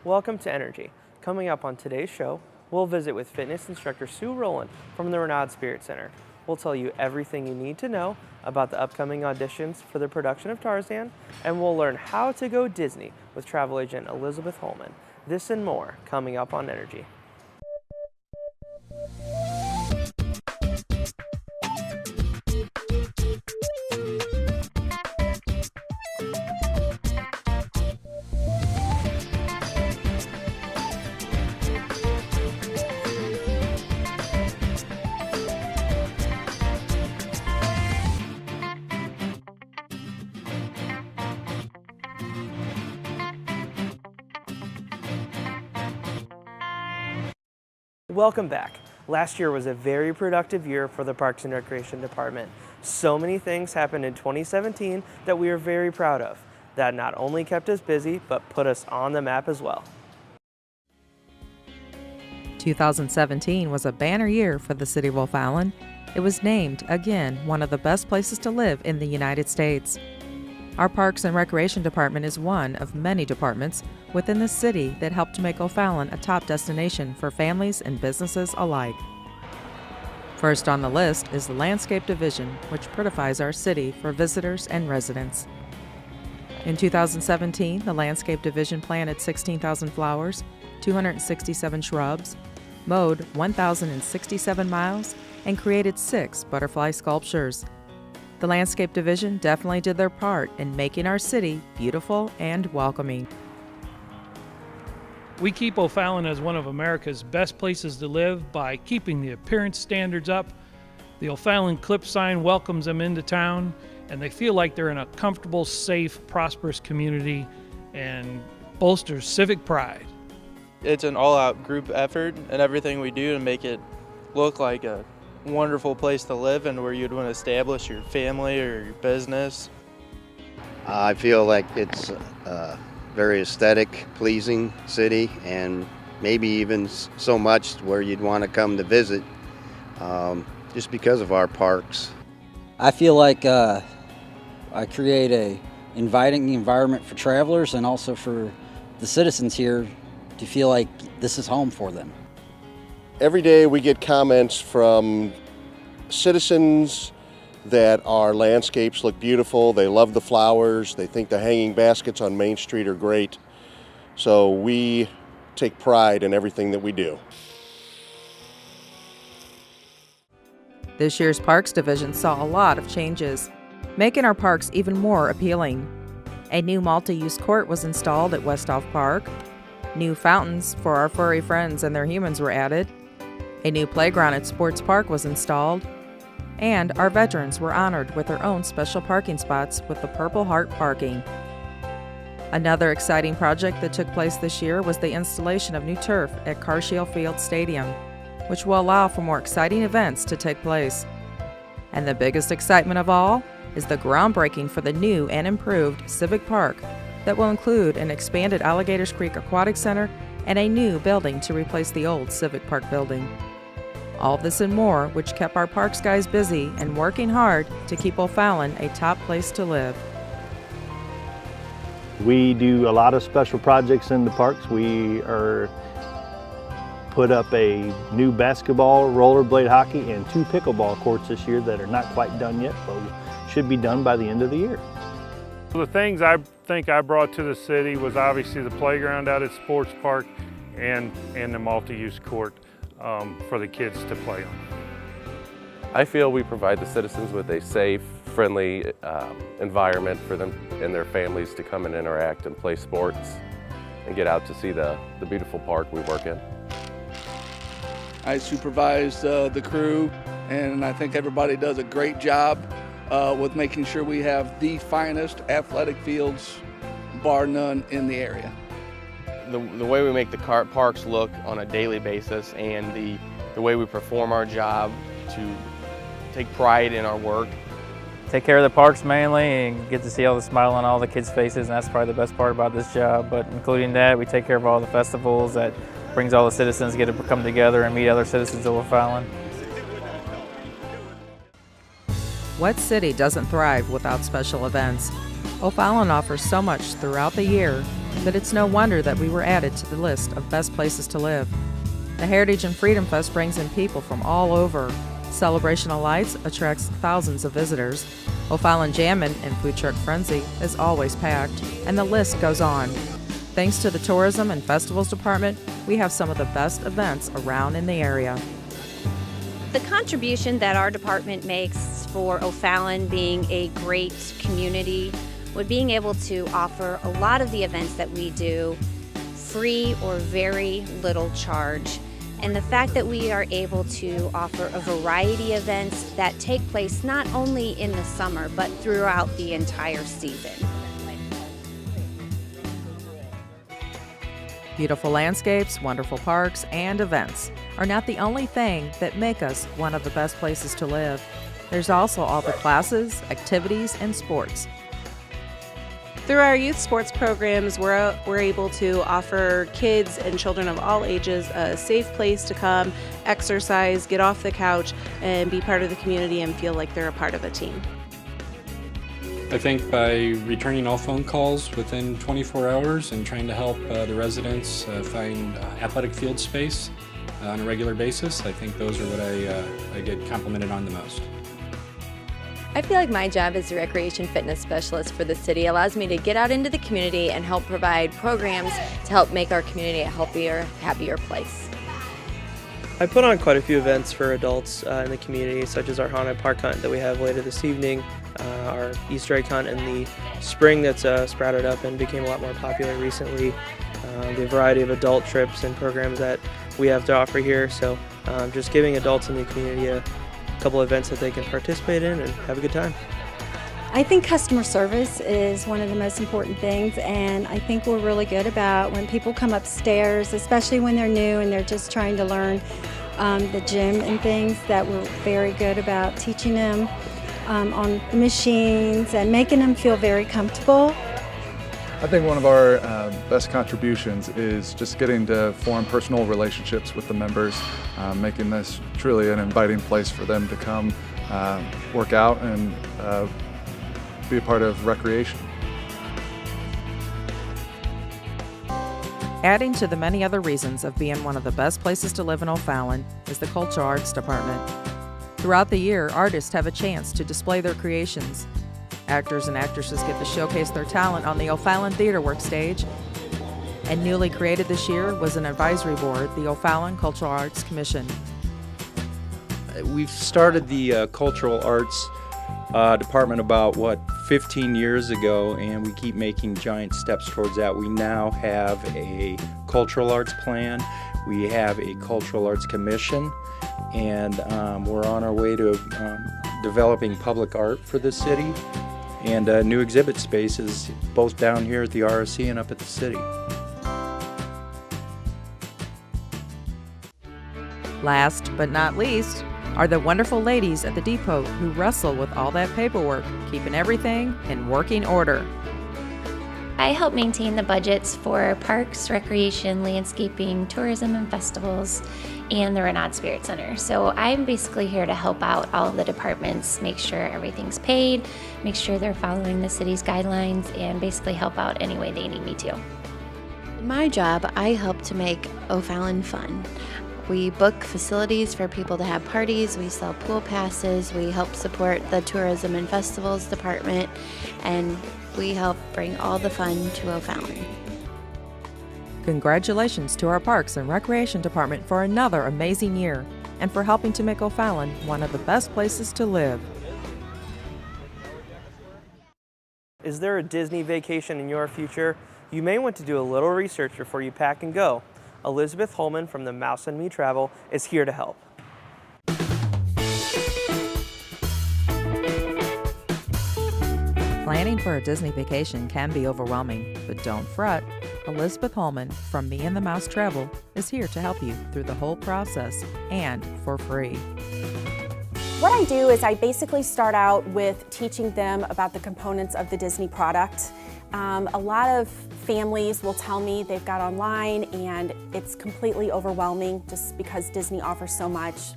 Welcome to Energy. Coming up on today's show, we'll visit with fitness instructor Sue Rowland from the Renault Spirit Center. We'll tell you everything you need to know about the upcoming auditions for the production of Tarzan, and we'll learn how to go Disney with travel agent Elizabeth Holman. This and more coming up on Energy. Welcome back. Last year was a very productive year for the Parks and Recreation Department. So many things happened in 2017 that we are very proud of. That not only kept us busy, but put us on the map as well. 2017 was a banner year for the city of O'Fallon. It was named, again, one of the best places to live in the United States. Our Parks and Recreation Department is one of many departments within the city that helped to make O'Fallon a top destination for families and businesses alike. First on the list is the Landscape Division, which prettifies our city for visitors and residents. In 2017, the Landscape Division planted 16,000 flowers, 267 shrubs, mowed 1,067 miles, and created 6 butterfly sculptures. The Landscape Division definitely did their part in making our city beautiful and welcoming. We keep O'Fallon as one of America's best places to live by keeping the appearance standards up. The O'Fallon Clip sign welcomes them into town, and they feel like they're in a comfortable, safe, prosperous community and bolsters civic pride. It's an all-out group effort and everything we do to make it look like a wonderful place to live and where you'd want to establish your family or your business. I feel like it's a very aesthetic, pleasing city, and maybe even so much where you'd want to come to visit just because of our parks. I feel like I create a inviting environment for travelers and also for the citizens here to feel like this is home for them. Every day we get comments from citizens that our landscapes look beautiful, they love the flowers, they think the hanging baskets on Main Street are great. So we take pride in everything that we do. This year's Parks Division saw a lot of changes, making our parks even more appealing. A new multi-use court was installed at Westhoff Park. New fountains for our furry friends and their humans were added. A new playground at Sports Park was installed, and our veterans were honored with their own special parking spots with the Purple Heart parking. Another exciting project that took place this year was the installation of new turf at Carshiel Field Stadium, which will allow for more exciting events to take place. And the biggest excitement of all is the groundbreaking for the new and improved Civic Park that will include an expanded Alligators Creek Aquatic Center and a new building to replace the old Civic Park building. All this and more, which kept our parks guys busy and working hard to keep O'Fallon a top place to live. We do a lot of special projects in the parks. We put up a new basketball, rollerblade hockey, and 2 pickleball courts this year that are not quite done yet, but should be done by the end of the year. The things I think I brought to the city was obviously the playground out at Sports Park and the multi-use court for the kids to play on. I feel we provide the citizens with a safe, friendly environment for them and their families to come and interact and play sports and get out to see the beautiful park we work in. I supervise the crew, and I think everybody does a great job with making sure we have the finest athletic fields, bar none, in the area. The way we make the parks look on a daily basis and the way we perform our job to take pride in our work. Take care of the parks mainly and get to see all the smile on all the kids' faces, and that's probably the best part about this job. But including that, we take care of all the festivals that brings all the citizens to come together and meet other citizens of O'Fallon. What city doesn't thrive without special events? O'Fallon offers so much throughout the year, but it's no wonder that we were added to the list of best places to live. The Heritage and Freedom Fest brings in people from all over. Celebration of Lights attracts thousands of visitors. O'Fallon Jammin' and Food Truck Frenzy is always packed, and the list goes on. Thanks to the Tourism and Festivals Department, we have some of the best events around in the area. The contribution that our department makes for O'Fallon being a great community would being able to offer a lot of the events that we do free or very little charge. And the fact that we are able to offer a variety of events that take place not only in the summer, but throughout the entire season. Beautiful landscapes, wonderful parks, and events are not the only thing that make us one of the best places to live. There's also all the classes, activities, and sports. Through our youth sports programs, we're able to offer kids and children of all ages a safe place to come, exercise, get off the couch, and be part of the community and feel like they're a part of a team. I think by returning all phone calls within 24 hours and trying to help the residents find athletic field space on a regular basis, I think those are what I get complimented on the most. I feel like my job as a recreation fitness specialist for the city allows me to get out into the community and help provide programs to help make our community a healthier, happier place. I put on quite a few events for adults in the community, such as our haunted park hunt that we have later this evening, our Easter egg hunt in the spring that's sprouted up and became a lot more popular recently, the variety of adult trips and programs that we have to offer here. So just giving adults in the community a couple events that they can participate in and have a good time. I think customer service is one of the most important things, and I think we're really good about when people come upstairs, especially when they're new and they're just trying to learn the gym and things, that we're very good about teaching them on the machines and making them feel very comfortable. I think one of our best contributions is just getting to form personal relationships with the members, making this truly an inviting place for them to come work out and be a part of recreation. Adding to the many other reasons of being one of the best places to live in O'Fallon is the Cultural Arts Department. Throughout the year, artists have a chance to display their creations. Actors and actresses get to showcase their talent on the O'Fallon Theater Work stage. And newly created this year was an advisory board, the O'Fallon Cultural Arts Commission. We've started the Cultural Arts Department about, 15 years ago, and we keep making giant steps towards that. We now have a cultural arts plan, we have a cultural arts commission, and we're on our way to developing public art for the city and new exhibit spaces both down here at the RSC and up at the city. Last but not least are the wonderful ladies at the depot who wrestle with all that paperwork, keeping everything in working order. I help maintain the budgets for parks, recreation, landscaping, tourism and festivals, and the Renault Spirit Center. So I'm basically here to help out all of the departments, make sure everything's paid, make sure they're following the city's guidelines, and basically help out any way they need me to. In my job, I help to make O'Fallon fun. We book facilities for people to have parties, we sell pool passes, we help support the Tourism and Festivals Department, and we help bring all the fun to O'Fallon. Congratulations to our Parks and Recreation Department for another amazing year and for helping to make O'Fallon one of the best places to live. Is there a Disney vacation in your future? You may want to do a little research before you pack and go. Elizabeth Holman from the Mouse and Me Travel is here to help. Planning for a Disney vacation can be overwhelming, but don't fret. Elizabeth Holman from Me and the Mouse Travel is here to help you through the whole process and for free. What I do is I basically start out with teaching them about the components of the Disney product. A lot of families will tell me they've got online and it's completely overwhelming just because Disney offers so much.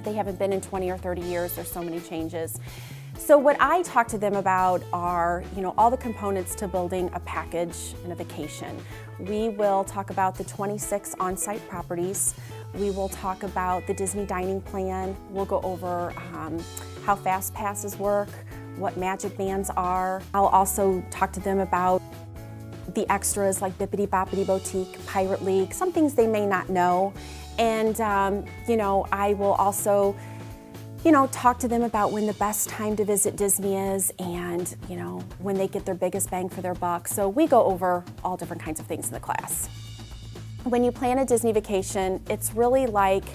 They haven't been in 20 or 30 years, there's so many changes. So what I talk to them about are, all the components to building a package and a vacation. We will talk about the 26 on-site properties. We will talk about the Disney dining plan. We'll go over how fast passes work, what magic bands are. I'll also talk to them about the extras like Bippity Boppity Boutique, Pirate League, some things they may not know. And, I will also talk to them about when the best time to visit Disney is and, when they get their biggest bang for their buck. So we go over all different kinds of things in the class. When you plan a Disney vacation, it's really like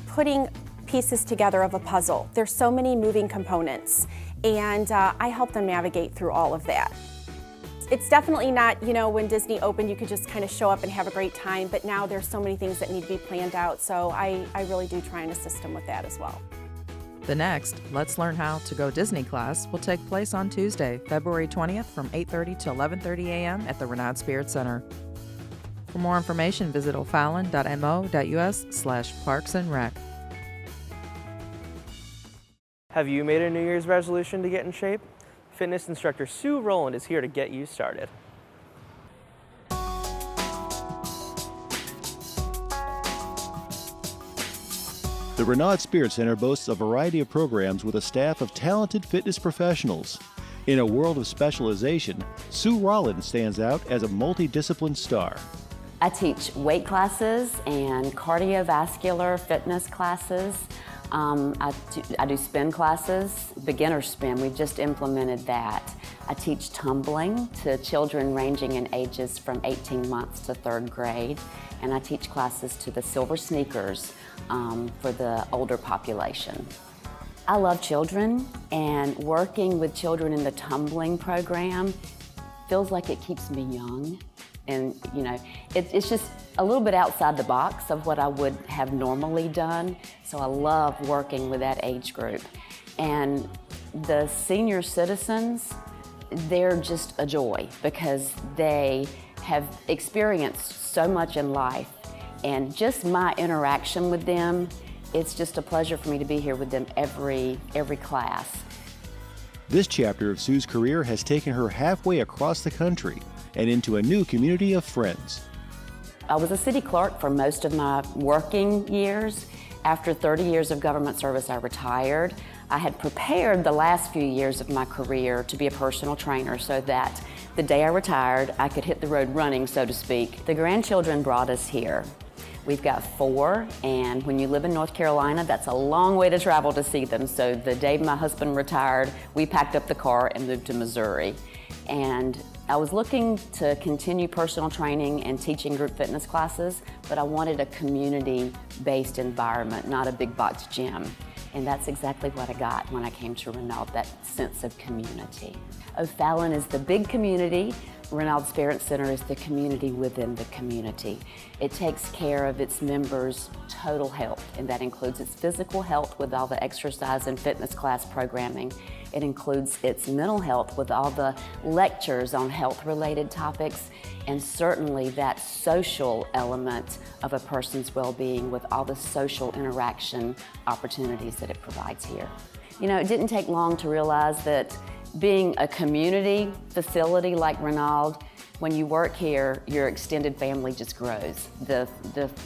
putting pieces together of a puzzle. There's so many moving components, and I help them navigate through all of that. It's definitely not, when Disney opened, you could just kind of show up and have a great time, but now there's so many things that need to be planned out, so I really do try and assist them with that as well. The next Let's Learn How to Go Disney class will take place on Tuesday, February 20th from 8:30 to 11:30 a.m. at the Renault Spirit Center. For more information, visit o'fallon.mo.us/parksandrec. Have you made a New Year's resolution to get in shape? Fitness instructor Sue Rowland is here to get you started. The Renault Spirit Center boasts a variety of programs with a staff of talented fitness professionals. In a world of specialization, Sue Rowland stands out as a multidisciplined star. I teach weight classes and cardiovascular fitness classes. I do spin classes, beginner spin. We've just implemented that. I teach tumbling to children ranging in ages from 18 months to 3rd grade. And I teach classes to the silver sneakers for the older population. I love children, and working with children in the tumbling program feels like it keeps me young. And it's just a little bit outside the box of what I would have normally done. So I love working with that age group. And the senior citizens, they're just a joy because they have experienced so much in life. And just my interaction with them, it's just a pleasure for me to be here with them every class. This chapter of Sue's career has taken her halfway across the country and into a new community of friends. I was a city clerk for most of my working years. After 30 years of government service, I retired. I had prepared the last few years of my career to be a personal trainer so that the day I retired, I could hit the road running, so to speak. The grandchildren brought us here. We've got 4, and when you live in North Carolina, that's a long way to travel to see them. So the day my husband retired, we packed up the car and moved to Missouri. And I was looking to continue personal training and teaching group fitness classes, but I wanted a community-based environment, not a big box gym. And that's exactly what I got when I came to Renault, that sense of community. O'Fallon is the big community. Renault Spirit Center is the community within the community. It takes care of its members' total health, and that includes its physical health with all the exercise and fitness class programming. It includes its mental health with all the lectures on health-related topics, and certainly that social element of a person's well-being with all the social interaction opportunities that it provides here. It didn't take long to realize that being a community facility like Renault, when you work here, your extended family just grows. The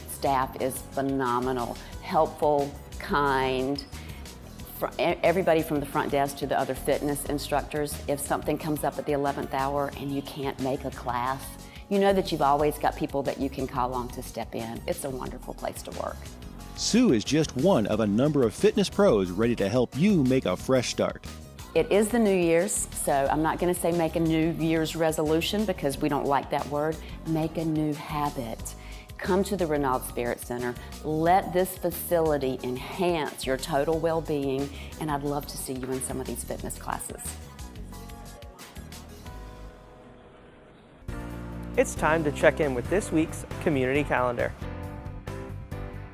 staff is phenomenal, helpful, kind. Everybody from the front desk to the other fitness instructors, if something comes up at the 11th hour and you can't make a class, you know that you've always got people that you can call on to step in. It's a wonderful place to work. Sue is just one of a number of fitness pros ready to help you make a fresh start. It is the New Year's, so I'm not going to say make a New Year's resolution because we don't like that word. Make a new habit. Come to the Renault Spirit Center. Let this facility enhance your total well-being, and I'd love to see you in some of these fitness classes. It's time to check in with this week's community calendar.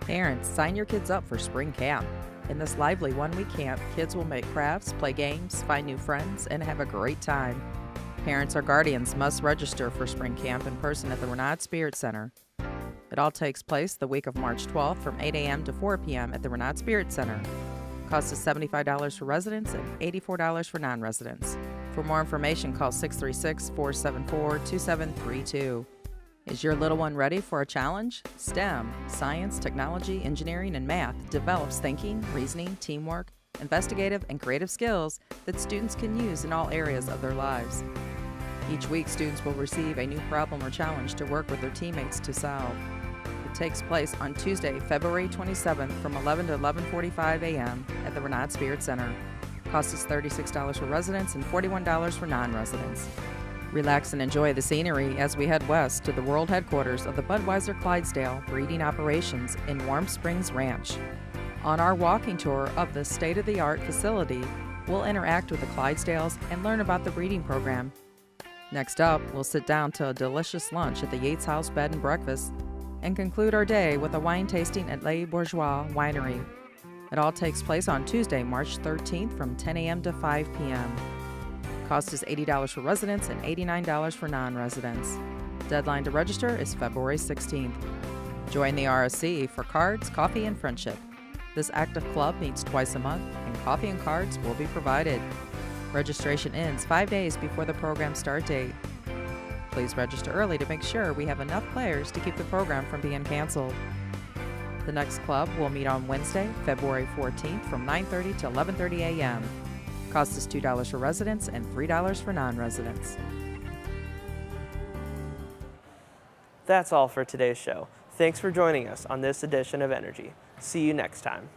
Parents, sign your kids up for spring camp. In this lively one-week camp, kids will make crafts, play games, find new friends, and have a great time. Parents or guardians must register for spring camp in person at the Renault Spirit Center. It all takes place the week of March 12th from 8 a.m. to 4 p.m. at the Renault Spirit Center. Cost is $75 for residents and $84 for non-residents. For more information, call 636-474-2732. Is your little one ready for a challenge? STEM, science, technology, engineering, and math develops thinking, reasoning, teamwork, investigative, and creative skills that students can use in all areas of their lives. Each week, students will receive a new problem or challenge to work with their teammates to solve. It takes place on Tuesday, February 27th from 11 to 11:45 a.m. at the Renault Spirit Center. Cost is $36 for residents and $41 for non-residents. Relax and enjoy the scenery as we head west to the world headquarters of the Budweiser Clydesdale breeding operations in Warm Springs Ranch. On our walking tour of the state-of-the-art facility, we'll interact with the Clydesdales and learn about the breeding program. Next up, we'll sit down to a delicious lunch at the Yates House Bed and Breakfast and conclude our day with a wine tasting at Les Bourgeois Winery. It all takes place on Tuesday, March 13th from 10 a.m. to 5 p.m. Cost is $80 for residents and $89 for non-residents. Deadline to register is February 16th. Join the RSC for cards, coffee, and friendship. This active club meets twice a month, and coffee and cards will be provided. Registration ends 5 days before the program start date. Please register early to make sure we have enough players to keep the program from being canceled. The next club will meet on Wednesday, February 14th from 9:30 to 11:30 a.m. Cost is $2 for residents and $3 for non-residents. That's all for today's show. Thanks for joining us on this edition of Energy. See you next time.